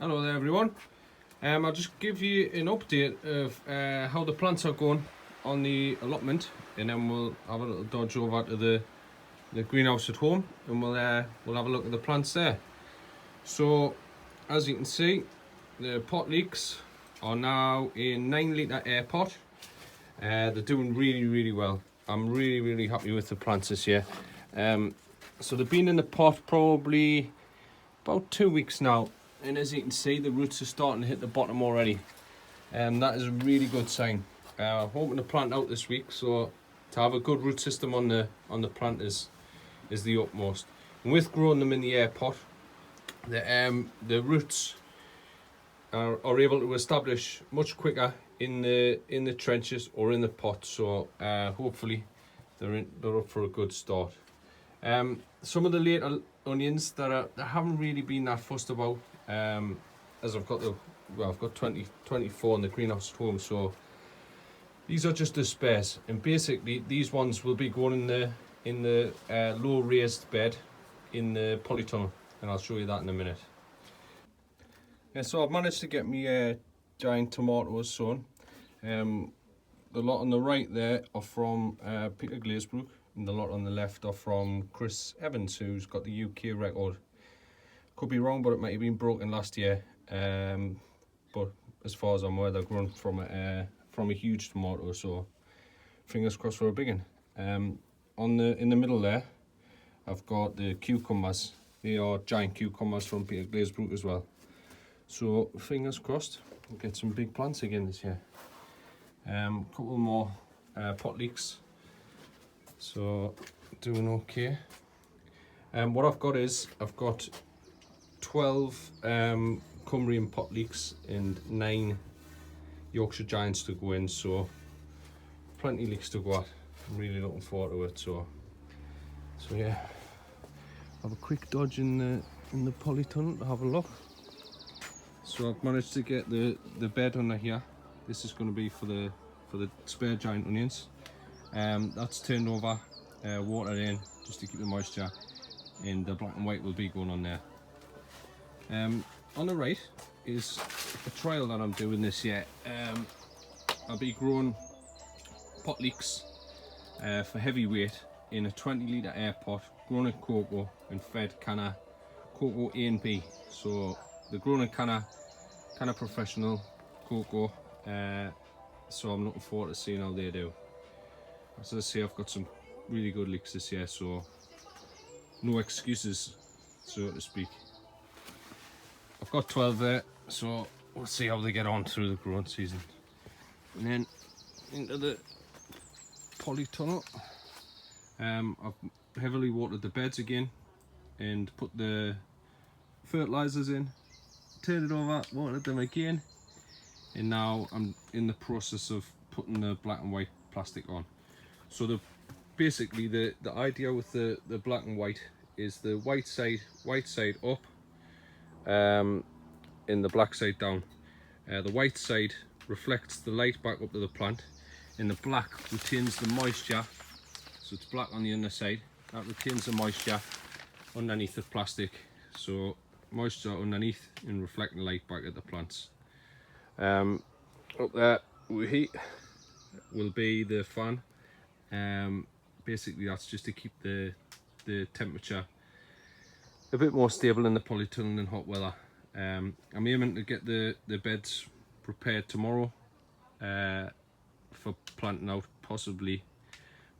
Hello there everyone. I'll just give you an update of how the plants are going on the allotment, and then we'll have a little dodge over to the greenhouse at home, and we'll have a look at the plants there. So as you can see, the pot leeks are now in 9 litre airpot. They're doing really well. I'm really happy with the plants this year. So they've been in the pot probably about 2 weeks now, and as you can see, the roots are starting to hit the bottom already. That is a really good sign. I'm hoping to plant out this week, so to have a good root system on the plant is the utmost. And with growing them in the air pot, the roots are able to establish much quicker in the trenches or in the pot. So hopefully they're up for a good start. Some of the later onions that haven't really been that fussed about, as I've got 24 in the greenhouse at home, so these are just the spares, and basically these ones will be going in the low raised bed in the polytunnel, and I'll show you that in a minute. Yeah, so I've managed to get me giant tomatoes sown. The lot on the right there are from Peter Glazebrook, and the lot on the left are from Chris Evans, who's got the UK record. Could be wrong, but it might have been broken last year. But as far as I'm aware, they're grown from a huge tomato, so fingers crossed for a big one. In the middle there, I've got the cucumbers. They are giant cucumbers from Peter Glazebrook as well. So fingers crossed, we'll get some big plants again this year. Couple more pot leeks. So doing okay. What I've got is I've got 12 Cumbrian pot leeks and 9 Yorkshire Giants to go in, so plenty of leeks to go at. I'm really looking forward to it. So yeah, have a quick dodge in the polytunnel to have a look. So I've managed to get the bed under here. This is going to be for the spare giant onions. That's turned over, watered in just to keep the moisture, and the black and white will be going on there. On the right is a trial that I'm doing this year. I'll be growing pot leeks for heavyweight in a 20 litre air pot, grown at cocoa and fed canna cocoa A and B. So they're grown at canna professional cocoa. So I'm looking forward to seeing how they do. As I say, I've got some really good leeks this year, so no excuses, so to speak. I've got 12 there, so we'll see how they get on through the growing season. And then into the polytunnel. I've heavily watered the beds again and put the fertilizers in, turned it over, watered them again, and now I'm in the process of putting the black and white plastic on. So basically the idea with the black and white is the white side up, and the black side down. The white side reflects the light back up to the plant, and the black retains the moisture. So it's black on the underside, that retains the moisture underneath the plastic, so moisture underneath and reflecting light back at the plants. Up there with heat will be the fan. Basically that's just to keep the temperature a bit more stable in the polytunnel in hot weather. I'm aiming to get the beds prepared tomorrow for planting out, possibly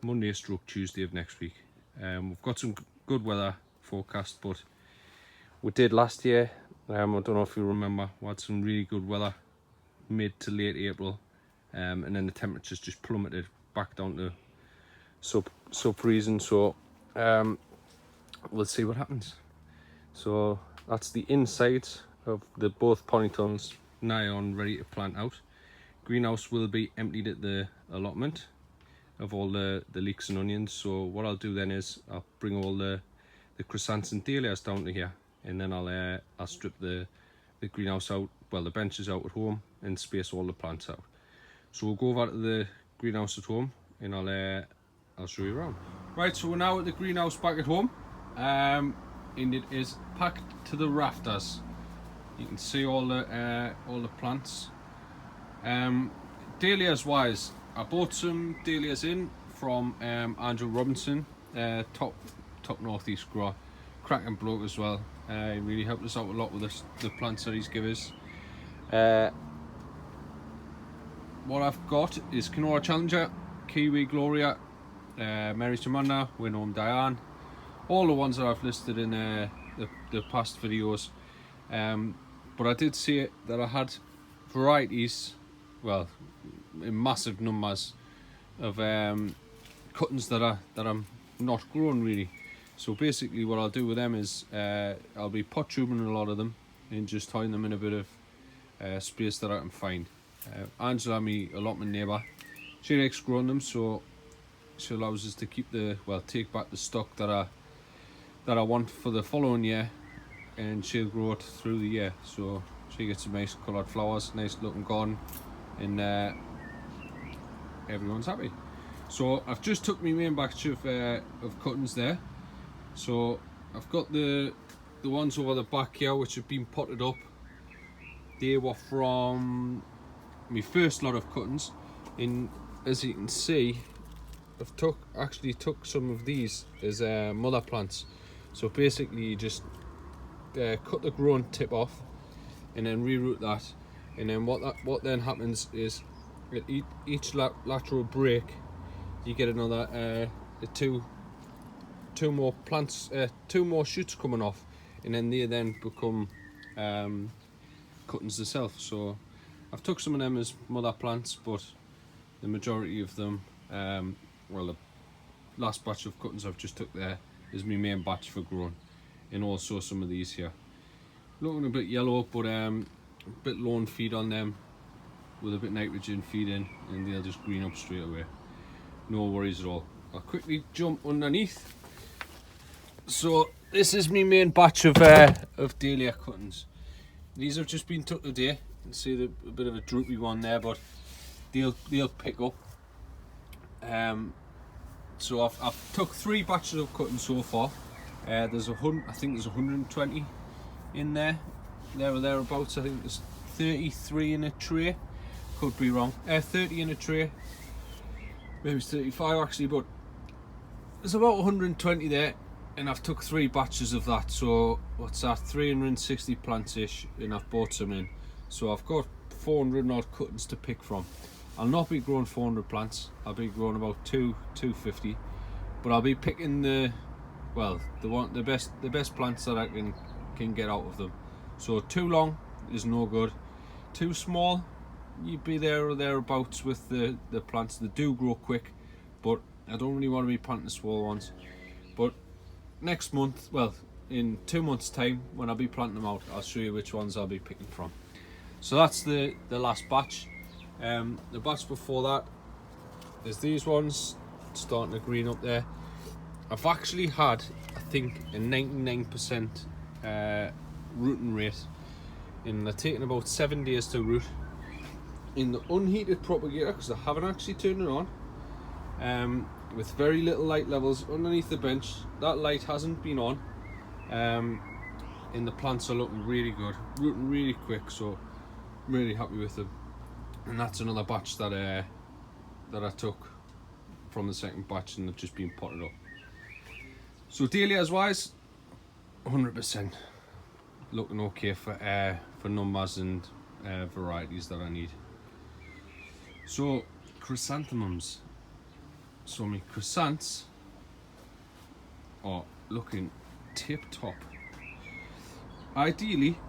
Monday / Tuesday of next week. We've got some good weather forecast, but we did last year. I don't know if you remember, we had some really good weather mid to late April, and then the temperatures just plummeted back down to sub-freezing. So we'll see what happens. So that's the insides of the both polytunnels now on, ready to plant out. Greenhouse will be emptied at the allotment of all the leeks and onions. So what I'll do then is I'll bring all the chrysanthemums and dahlias down to here, and then I'll strip the greenhouse out, well, the benches out at home, and space all the plants out. So we'll go over to the greenhouse at home, and I'll show you around. Right, so we're now at the greenhouse back at home, and it is packed to the rafters. You can see all the plants. Dahlias wise, I bought some dahlias in from Andrew Robinson, top northeast grower, cracking bloke as well. He really helped us out a lot with the plants that he's given us. What I've got is Kenora Challenger, Kiwi Gloria, Mary Samanda, Winham Diane, all the ones that I've listed in the past videos. But I did see it that I had varieties, well, in massive numbers of cuttings that I'm not growing really. So basically what I'll do with them is I'll be pot tubing a lot of them and just tying them in a bit of space that I can find. Angela, my allotment neighbour, she likes growing them, so she allows us to keep take back the stock that I want for the following year, and she'll grow it through the year. So she gets some nice coloured flowers, nice looking garden, and everyone's happy. So I've just took my main batch of cuttings there. So I've got the ones over the back here which have been potted up. They were from my first lot of cuttings, and as you can see, I've actually took some of these as mother plants. So basically you just cut the growing tip off and then reroot that, and then what then happens is at each lateral break you get another two more plants, two more shoots coming off, and then they then become cuttings themselves. So I've took some of them as mother plants, but the majority of them, well, the last batch of cuttings I've just took there is my main batch for growing, and also some of these here. Looking a bit yellow, but a bit low in feed on them, with a bit nitrogen feed in, and they'll just green up straight away. No worries at all. I'll quickly jump underneath. So this is my main batch of dahlia cuttings. These have just been took today. You can see a bit of a droopy one there, but they'll pick up. So I've took 3 batches of cuttings so far. I think there's 120 in there or thereabouts. I think there's 33 in a tray. Could be wrong. 30 in a tray. Maybe it's 35 actually, but there's about 120 there, and I've took 3 batches of that. So what's that? 360 plants ish, and I've bought some in. So I've got 400 odd cuttings to pick from. I'll not be growing 400 plants. I'll be growing about 250, but I'll be picking the best plants that I can get out of them. So too long is no good. Too small, you'd be there or thereabouts with the plants that do grow quick, but I don't really want to be planting small ones. But next month, well, in 2 months time, when I'll be planting them out, I'll show you which ones I'll be picking from. So that's the last batch. The batch before that is these ones starting to green up there. I've actually had, I think, a 99% rooting rate, and they're taking about 7 days to root in the unheated propagator, because I haven't actually turned it on, with very little light levels underneath the bench. That light hasn't been on, and the plants are looking really good, rooting really quick, so I'm really happy with them. And that's another batch that I took from the second batch, and they've just been potted up. So dahlias wise, 100% looking okay for numbers and varieties that I need. So chrysanthemums. So my chrysanths are looking tip top. Ideally,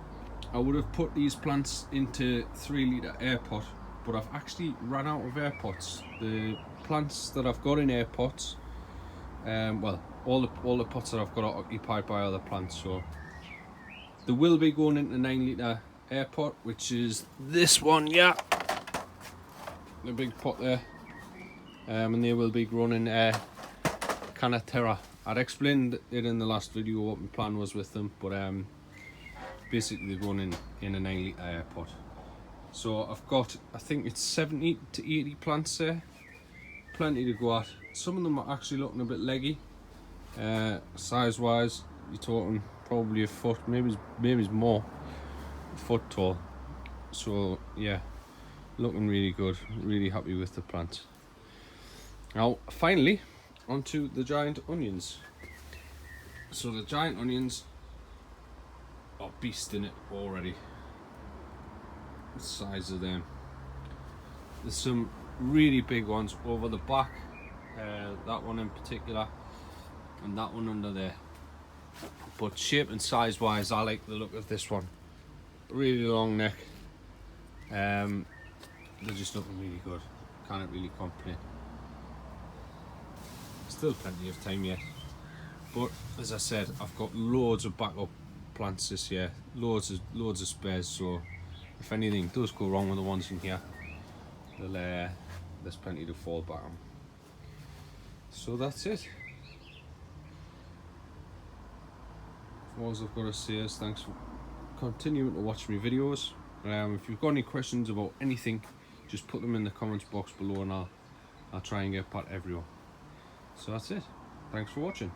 I would have put these plants into 3 litre airpot, but I've actually run out of airpots. The plants that I've got in airpots, well, all the pots that I've got are occupied by other plants, so they will be going into 9 litre airpot, which is this one, yeah, the big pot there, and they will be grown in Canatera. I'd explained it in the last video what my plan was with them, but basically they're going in a 9 litre airpot. So I've got, I think it's 70 to 80 plants there, plenty to go at. Some of them are actually looking a bit leggy. Size wise, you're talking probably a foot, maybe more, foot tall. So yeah, looking really good, really happy with the plant. Now finally onto the giant onions. So the giant onions are beasting it already. The size of them. There's some really big ones over the back, that one in particular, and that one under there. But shape and size wise, I like the look of this one. Really long neck. They're just looking really good. Can't really complain. Still plenty of time yet. But as I said, I've got loads of backup plants this year. Loads of spares. So if anything does go wrong with the ones in here, there's plenty to fall back on. So that's it. All I've got to say is thanks for continuing to watch my videos. If you've got any questions about anything, just put them in the comments box below and I'll try and get back to everyone. So that's it. Thanks for watching.